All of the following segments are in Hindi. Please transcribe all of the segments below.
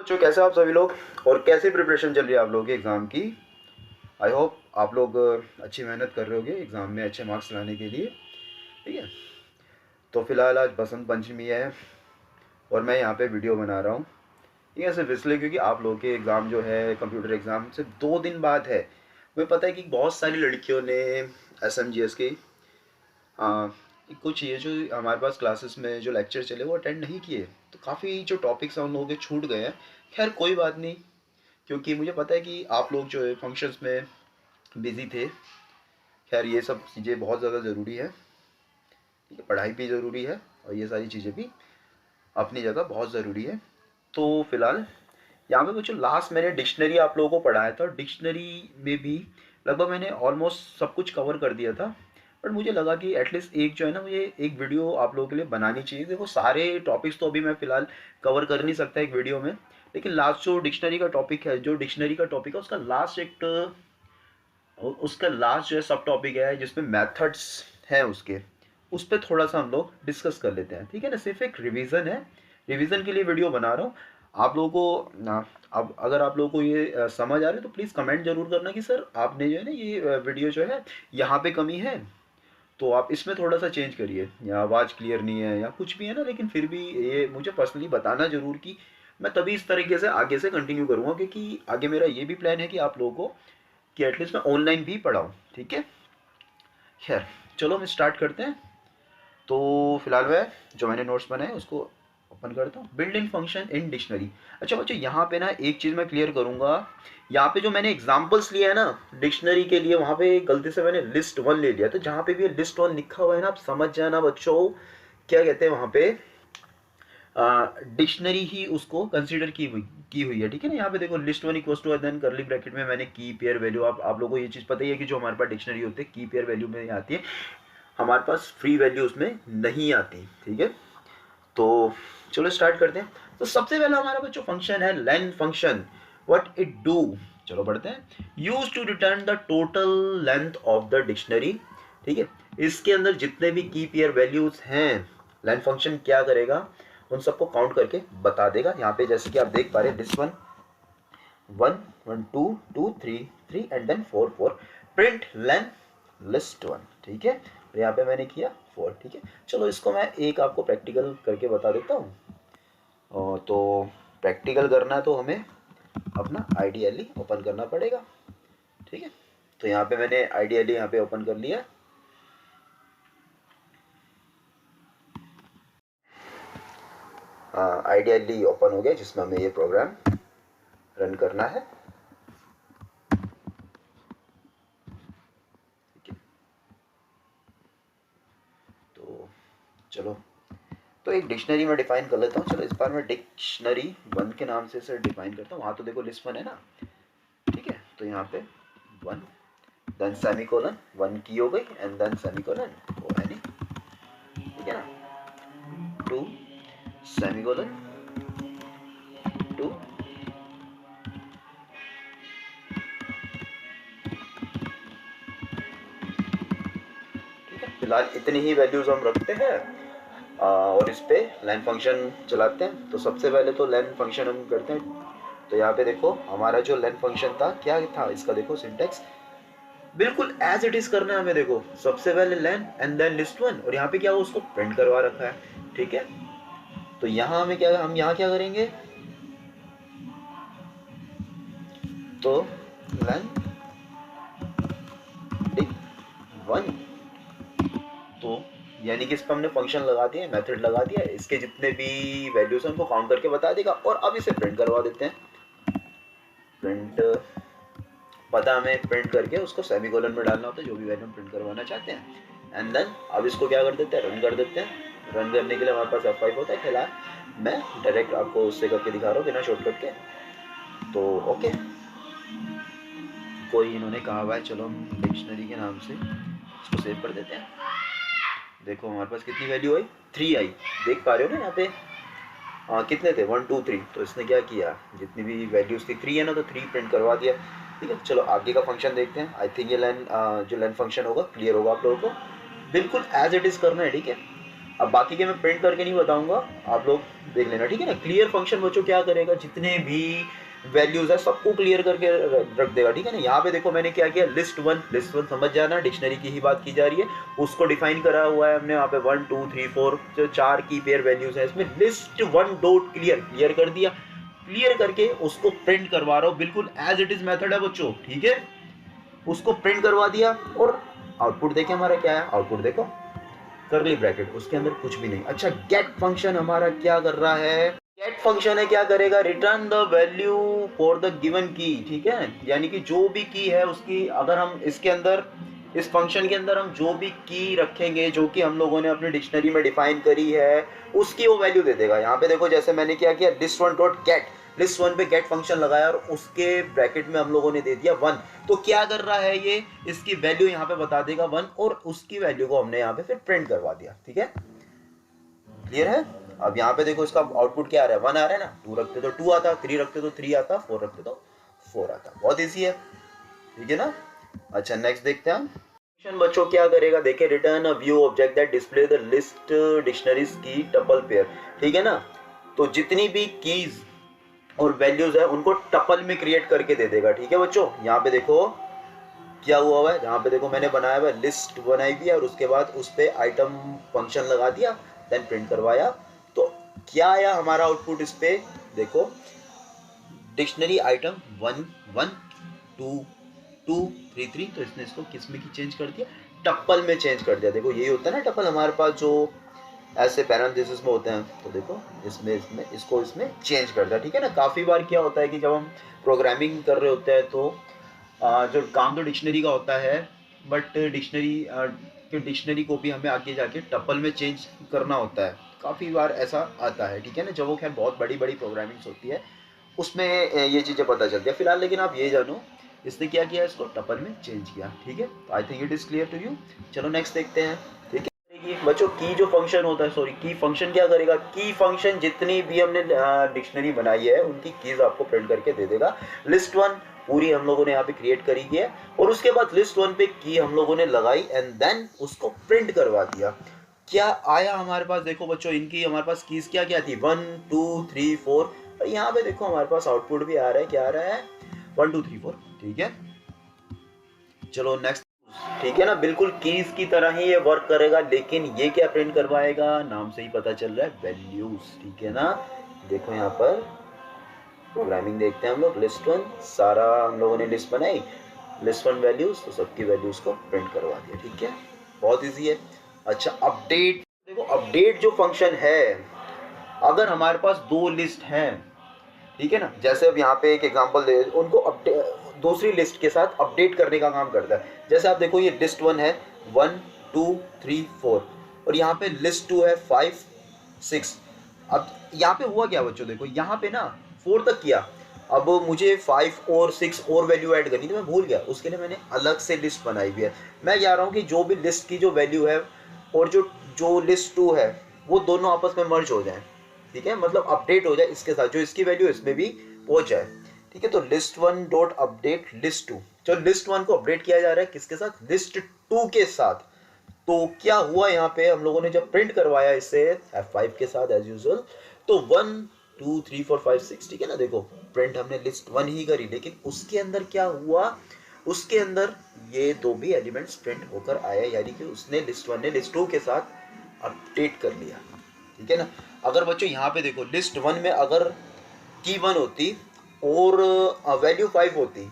बच्चों, कैसे आप सभी लोग और कैसी प्रिपरेशन चल रही है आप लोगों के एग्ज़ाम की। आई होप आप लोग अच्छी मेहनत कर रहे होगे एग्ज़ाम में अच्छे मार्क्स लाने के लिए। ठीक है, तो फिलहाल आज बसंत पंचमी है और मैं यहाँ पे वीडियो बना रहा हूँ। ठीक है, सिर्फ इसलिए क्योंकि आप लोगों के एग्ज़ाम जो है कंप्यूटर एग्ज़ाम से 2 दिन बाद है। मुझे पता है कि बहुत सारी लड़कियों ने SMGS की कुछ ये जो हमारे पास क्लासेस में जो लेक्चर चले वो अटेंड नहीं किए, तो काफ़ी जो टॉपिक्स हैं उन लोगों के छूट गए हैं। खैर कोई बात नहीं, क्योंकि मुझे पता है कि आप लोग जो है फंक्शंस में बिज़ी थे। खैर ये सब चीज़ें बहुत ज़्यादा ज़रूरी है, ठीक है, पढ़ाई भी ज़रूरी है और ये सारी चीज़ें भी अपनी जगह बहुत ज़रूरी है। तो फिलहाल यहाँ पे बच्चों लास्ट मैंने डिक्शनरी आप लोगों को पढ़ाया था, डिक्शनरी में भी लगभग मैंने ऑलमोस्ट सब कुछ कवर कर दिया था। बट मुझे लगा कि एटलीस्ट एक जो है ना, मुझे एक वीडियो आप लोगों के लिए बनानी चाहिए। देखो सारे टॉपिक्स तो अभी मैं फ़िलहाल कवर कर नहीं सकता एक वीडियो में, लेकिन लास्ट जो डिक्शनरी का टॉपिक है, उसका लास्ट एक उसका लास्ट जो है सब टॉपिक है जिसमें मेथड्स हैं उसके, उस पर थोड़ा सा हम लोग डिस्कस कर लेते हैं। ठीक है ना, सिर्फ एक रिवीजन है, रिवीजन के लिए वीडियो बना रहा हूँ आप लोगों को ना। अब अगर आप लोगों को ये समझ आ रही है तो प्लीज़ कमेंट जरूर करना कि सर आपने जो है ना ये वीडियो जो है यहाँ पे कमी है तो आप इसमें थोड़ा सा चेंज करिए, या आवाज़ क्लियर नहीं है या कुछ भी है ना, लेकिन फिर भी ये मुझे पर्सनली बताना ज़रूर कि मैं तभी इस तरीके से आगे से कंटिन्यू करूँगा, क्योंकि आगे मेरा ये भी प्लान है कि आप लोगों को कि एटलीस्ट मैं ऑनलाइन भी पढ़ाऊँ। ठीक है, खैर चलो हम स्टार्ट करते हैं। तो फिलहाल मैं जो मैंने नोट्स बनाए उसको ओपन करता हूँ। Build in function in dictionary. अच्छा बच्चों, यहाँ पे ना एक चीज़ मैं क्लियर करूँगा, यहाँ पे जो मैंने एग्जाम्पल्स लिए है ना डिक्शनरी के लिए, वहाँ पे गलती से मैंने लिस्ट 1 ले लिया। तो जहाँ पे भी लिस्ट 1 लिखा हुआ है ना, आप समझ जाना बच्चों क्या कहते हैं वहाँ पे डिक्शनरी ही उसको कंसीडर की हुई है। ठीक है ना, यहाँ पे देखो list 1 equal to then curly bracket में मैंने की पेयर वैल्यू। आप लोगों को ये चीज़ पता ही है कि जो हमारे पास डिक्शनरी होती है की पेयर वैल्यू में आती है, हमारे पास फ्री वैल्यू उसमें नहीं आती। ठीक है, तो चलो स्टार्ट करते हैं। तो सबसे पहला हमारा बच्चों फंक्शन है len function. What it do, चलो पढ़ते हैं। Use to return the total length of the dictionary. ठीक है, इसके अंदर जितने भी की पेयर वैल्यूज हैं, लेन फंक्शन क्या करेगा, उन सबको काउंट करके बता देगा। यहाँ पे जैसे कि आप देख पा रहे हैं, this one 1 1 2 2 3 3 and then 4 4 print len list 1। ठीक है, तो यहाँ पे मैंने किया 4। ठीक है, चलो इसको मैं एक आपको प्रैक्टिकल करके बता देता हूँ। तो प्रैक्टिकल करना है तो हमें अपना आइडियली ओपन करना पड़ेगा। ठीक है, तो यहाँ पे मैंने आइडियली यहाँ पे ओपन कर लिया। आइडियली ओपन हो गया, जिसमें हमें ये प्रोग्राम रन करना है। ठीक है, तो चलो तो एक डिक्शनरी में डिफाइन कर लेता हूँ। चलो इस बार मैं डिक्शनरी 1 के नाम से इसे डिफाइन करता हूँ। वहाँ तो देखो लिस्ट 1 है ना। ठीक है, तो यहाँ पे 1 देन सेमीकोलन 1 की हो गई एंड देन सेमीकोलन वो है नहीं। ठीक है ना, 2 सेमीकोलन 2 ठीक है, फिलहाल इतनी ही वैल्यूज हम रखते हैं और इस पे लाइन फंक्शन चलाते हैं। तो सबसे पहले तो लाइन फंक्शन हम करते हैं। तो यहाँ पे देखो हमारा जो लेन फंक्शन था क्या था, इसका देखो सिंटेक्स बिल्कुल एज इट इज करना है हमें। देखो सबसे पहले लेन एंड देन लिस्ट 1, और यहाँ पे क्या हो उसको प्रिंट करवा रखा है। ठीक है, तो यहाँ हमें क्या, हम यहाँ क्या करेंगे, तो लेन डिक 1, तो यानी कि इस पर हमने फंक्शन लगा दिया, मेथड लगा दिया, इसके जितने भी वैल्यूज हैं उनको काउंट करके बता देगा। और अब इसे प्रिंट करवा देते हैं। प्रिंट पता हमें प्रिंट करके उसको सेमीकोलन में डालना होता है, जो भी वैल्यू हम प्रिंट करवाना चाहते हैं। एंड देन अब इसको क्या कर देते हैं, रन कर देते हैं। रन करने के लिए हमारे पास F5 होता है। फिलहाल मैं डायरेक्ट आपको उससे करके दिखा रहा हूँ बिना शॉर्टकट के। तो ओके, कोई इन्होंने कहा हुआ है, चलो हम डिक्शनरी के नाम से इसको सेव कर देते हैं। देखो हमारे पास कितनी वैल्यू आई, 3 आई। देख पा रहे हो ना यहाँ पे कितने थे, 1 2 3। तो इसने क्या किया, जितनी भी वैल्यूज थी 3 है ना, तो 3 प्रिंट करवा दिया। ठीक है, चलो आगे का फंक्शन देखते हैं। आई थिंक ये लाइन जो लाइन फंक्शन होगा क्लियर होगा आप लोगों को। बिल्कुल एज इट इज करना है। ठीक है, अब बाकी के मैं प्रिंट करके नहीं बताऊंगा, आप लोग देख लेना, ठीक है ना। क्लियर फंक्शन बच्चों क्या करेगा, जितने भी वैल्यूज है सबको क्लियर करके रख देगा, ठीक है ना। यहाँ पे देखो मैंने क्या किया, लिस्ट वन समझ जाना, डिक्शनरी की ही बात की जा रही है, उसको डिफाइन करा हुआ है हमने यहाँ पे 1 2 3 4 जो 4 की पेयर वैल्यूज है इसमें, लिस्ट वन डॉट क्लियर कर दिया। क्लियर करके उसको प्रिंट करवा रहा हूँ, बिल्कुल एज इट इज मेथड है बच्चों, ठीक है। उसको प्रिंट करवा दिया और आउटपुट देखे हमारा क्या है, आउटपुट देखो करली ब्रैकेट, उसके अंदर कुछ भी नहीं। अच्छा, गेट फंक्शन हमारा क्या कर रहा है, गेट फंक्शन है क्या करेगा, return the value for the given की, ठीक है। यानी कि जो भी की है उसकी, अगर हम इसके अंदर इस फंक्शन के अंदर हम जो भी की रखेंगे जो कि हम लोगों ने अपनी डिक्शनरी में डिफाइन करी है उसकी वो वैल्यू दे देगा। यहाँ पे देखो जैसे मैंने क्या किया, list one dot gate, list one पे गेट फंक्शन लगाया और उसके ब्रैकेट में हम लोगों ने दे दिया 1। तो क्या कर रहा है ये, इसकी वैल्यू यहाँ पे बता देगा 1 और उसकी वैल्यू को हमने यहाँ पे फिर प्रिंट करवा दिया, ठीक है। क्लियर है। अब यहाँ पे देखो इसका आउटपुट क्या आ रहा है, 1 आ रहा है ना, 2 रखते तो 2 आता, 3 रखते तो 3 आता, 4 रखते तो 4 आता। बहुत इजी है, ठीक है ना। अच्छा नेक्स्ट देखते हैं हम। बच्चों क्या करेगा, देखिए return a view object that display the list dictionaries की टपल पेयर, ठीक है ना। तो जितनी भी कीज और वैल्यूज है उनको टपल में क्रिएट करके दे देगा, ठीक है बच्चों। यहाँ पे देखो क्या हुआ है, यहाँ पे देखो मैंने बनाया हुआ लिस्ट बनाई भी और उसके बाद उस पर आइटम फंक्शन लगा दिया, देन प्रिंट करवाया। तो क्या आया हमारा आउटपुट इस पे, देखो डिक्शनरी आइटम 1 1 2 2 3 3, तो इसने इसको किस में की चेंज कर दिया, टप्पल में चेंज कर दिया। देखो यही होता है ना टप्पल हमारे पास जो ऐसे पैरेंथेसिस में होते हैं, तो देखो इसमें इसको इसमें चेंज कर दिया, ठीक है ना। काफ़ी बार क्या होता है कि जब हम प्रोग्रामिंग कर रहे होते हैं तो जो काम तो डिक्शनरी का होता है, बट डिक्शनरी को भी हमें आगे जाके टपल में चेंज करना होता है, काफ़ी बार ऐसा आता है, ठीक है ना। जब वो खैर बहुत बड़ी बड़ी प्रोग्रामिंग्स होती है उसमें ये चीज़ें पता चलती है। फिलहाल लेकिन आप ये जानो इसने क्या किया, इसको टपल में चेंज किया, ठीक है। I think it is clear to you. चलो नेक्स्ट देखते हैं, ठीक है बच्चों। की जो फंक्शन होता है, सॉरी की फंक्शन क्या करेगा, की फंक्शन जितनी भी हमने डिक्शनरी बनाई है उनकी कीज आपको प्रिंट करके दे देगा। लिस्ट वन पूरी हम लोगों ने यहाँ पे क्रिएट करी है और उसके बाद लिस्ट वन पे की हम लोगों ने लगाई एंड देन उसको प्रिंट करवा दिया। क्या आया हमारे पास, देखो बच्चों इनकी हमारे पास कीज क्या क्या थी, 1 2 3 4, और यहाँ पे देखो हमारे पास आउटपुट भी आ रहा है, क्या आ रहा है 1 2 3 4, ठीक है। चलो नेक्स्ट, ठीक है ना, बिल्कुल कीज की तरह ही ये वर्क करेगा, लेकिन ये क्या प्रिंट करवाएगा, नाम से ही पता चल रहा है वैल्यूज, ठीक है ना। देखो यहाँ पर प्रोग्रामिंग देखते हैं हम लोग, लिस्ट वन सारा हम लोगों ने लिस्ट बनाई, लिस्ट वन वैल्यूज, तो सबकी वैल्यूज को प्रिंट करवा दिया, ठीक है। बहुत इजी है। अच्छा अपडेट, देखो अपडेट जो फंक्शन है, अगर हमारे पास दो लिस्ट हैं, ठीक है ना, जैसे अब यहाँ पे एक एग्जांपल दे, उनको अपडेट दूसरी लिस्ट के साथ अपडेट करने का काम करता है। जैसे आप देखो ये लिस्ट वन है 1 2 3 4 और यहाँ पे लिस्ट टू है 5 6। अब यहाँ पे हुआ क्या बच्चों, देखो यहाँ पे ना 4 तक किया, अब मुझे 5 और 6 और वैल्यू ऐड करनी थी, मैं भूल गया, उसके लिए मैंने अलग से लिस्ट बनाई हुई है। मैं कह रहा हूँ कि जो भी लिस्ट की जो वैल्यू है और जो जो लिस्ट टू है वो दोनों आपस में मर्ज हो जाए, ठीक है, मतलब अपडेट हो जाए इसके साथ, जो इसकी वैल्यू इसमें भी पहुंच जाए, ठीक है। तो list one dot update list two, जो लिस्ट वन को अपडेट किया जा रहा है किसके साथ, लिस्ट टू के साथ। तो क्या हुआ यहाँ पे, हम लोगों ने जब प्रिंट करवाया इसे F5 के साथ एज यूजुअल, तो 1 2 3 4 5 6, ठीक है ना। देखो प्रिंट हमने लिस्ट वन ही करी, लेकिन उसके अंदर क्या हुआ, उसके अंदर ये दो भी एलिमेंट्स प्रिंट होकर आए, यानी कि उसने लिस्ट वन ने लिस्ट टू के साथ अपडेट कर लिया, ठीक है ना। अगर बच्चों यहाँ पे देखो लिस्ट वन में अगर की 1 होती और वैल्यू 5 होती,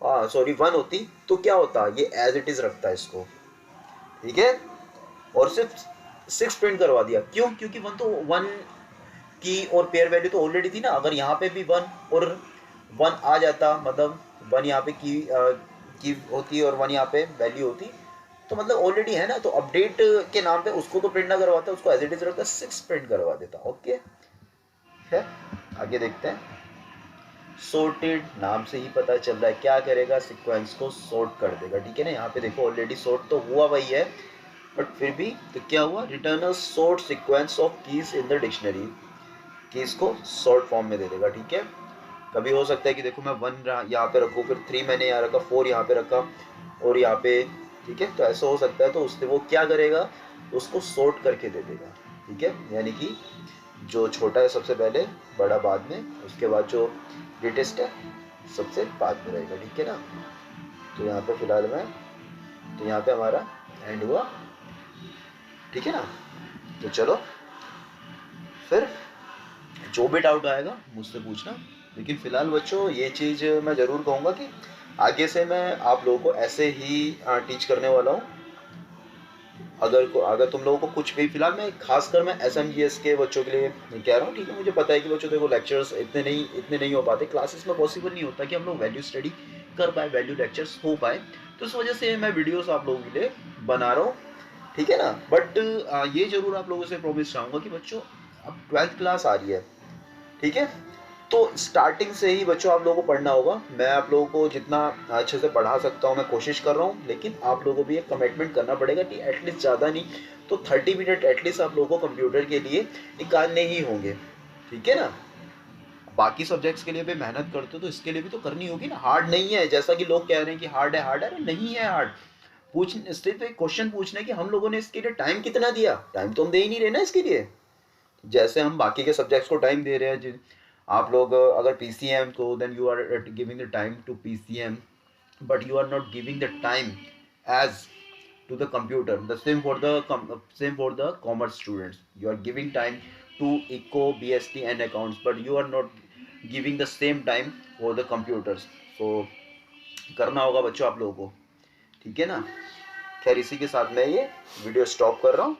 सॉरी 1 होती, तो क्या होता, ये एज इट इज रखता है इसको, ठीक है, और सिर्फ 6 प्रिंट करवा दिया। क्यों, क्योंकि 1 की और पेयर वैल्यू तो ऑलरेडी थी ना। अगर यहाँ पे भी 1 और 1 आ जाता, मतलब 1 यहाँ पे की होती और 1 यहाँ पे वैल्यू होती, तो मतलब ऑलरेडी है ना, तो अपडेट के नाम पे उसको तो प्रिंट ना करवाता, उसको एज इट इज रखता, 6 प्रिंट करवा देता, ओके है। आगे देखते हैं, सॉर्टेड नाम से ही पता चल रहा है क्या करेगा, सीक्वेंस को सॉर्ट कर देगा, ठीक है ना। यहाँ पे देखो ऑलरेडी सॉर्ट तो हुआ वही है, बट फिर भी तो क्या हुआ, return a sort sequence of keys in the dictionary, keys को सॉर्ट फॉर्म में दे देगा, ठीक है। कभी हो सकता है कि देखो मैं 1 यहाँ पे रखूँ, फिर 3 मैंने यहाँ रखा, 4 यहाँ पे रखा और यहाँ पे, ठीक है, तो ऐसा हो सकता है। तो उससे वो क्या करेगा, उसको सॉर्ट करके दे देगा, ठीक है। यानी कि जो छोटा है सबसे पहले, बड़ा बाद में, उसके बाद जो ग्रेटेस्ट है सबसे बाद में रहेगा, ठीक है ना। तो यहाँ पे फिलहाल मैं, तो यहाँ पे हमारा एंड हुआ, ठीक है ना। तो चलो फिर जो भी डाउट आएगा मुझसे पूछना, लेकिन फिलहाल बच्चों ये चीज़ मैं ज़रूर कहूँगा कि आगे से मैं आप लोगों को ऐसे ही टीच करने वाला हूँ। अगर तुम लोगों को कुछ भी, फिलहाल मैं खासकर मैं SMGS के बच्चों के लिए कह रहा हूँ, ठीक है। मुझे पता है कि बच्चों देखो लेक्चर्स इतने नहीं हो पाते, क्लासेस में पॉसिबल नहीं होता कि हम लोग वैल्यू स्टडी कर पाए, वैल्यू लेक्चर्स हो पाए, तो इस वजह से मैं वीडियोस आप लोगों के लिए बना रहा हूँ, ठीक है ना। बट ये जरूर आप लोगों से प्रॉमिस चाहूँगा कि बच्चों अब 12th क्लास आ रही है, ठीक है। तो स्टार्टिंग से ही बच्चों आप लोगों को पढ़ना होगा। मैं आप लोगों को जितना अच्छे से पढ़ा सकता हूँ मैं कोशिश कर रहा हूँ, लेकिन आप लोगों को भी एक कमिटमेंट करना पड़ेगा कि एटलीस्ट ज़्यादा नहीं तो 30 मिनट एटलीस्ट आप लोगों को कंप्यूटर के लिए निकालने ही होंगे, ठीक है ना। बाकी सब्जेक्ट्स के लिए भी मेहनत करते हो तो इसके लिए भी तो करनी होगी ना। हार्ड नहीं है जैसा कि लोग कह रहे हैं कि हार्ड है, हार्ड है, नहीं है हार्ड। सिर्फ एक क्वेश्चन पूछना है कि हम लोगों ने इसके लिए टाइम कितना दिया। टाइम तो हम दे ही नहीं रहे ना इसके लिए, जैसे हम बाकी के सब्जेक्ट्स को टाइम दे रहे हैं। आप लोग अगर PCM तो then you are giving the time to PCM, but you are not giving the time as to the computer. The same for the commerce students. You are giving time to eco, BST and accounts, but you are not giving the same time for the computers. So करना होगा बच्चों आप लोगों को, ठीक है ना। खैर इसी के साथ मैं ये वीडियो स्टॉप कर रहा हूँ।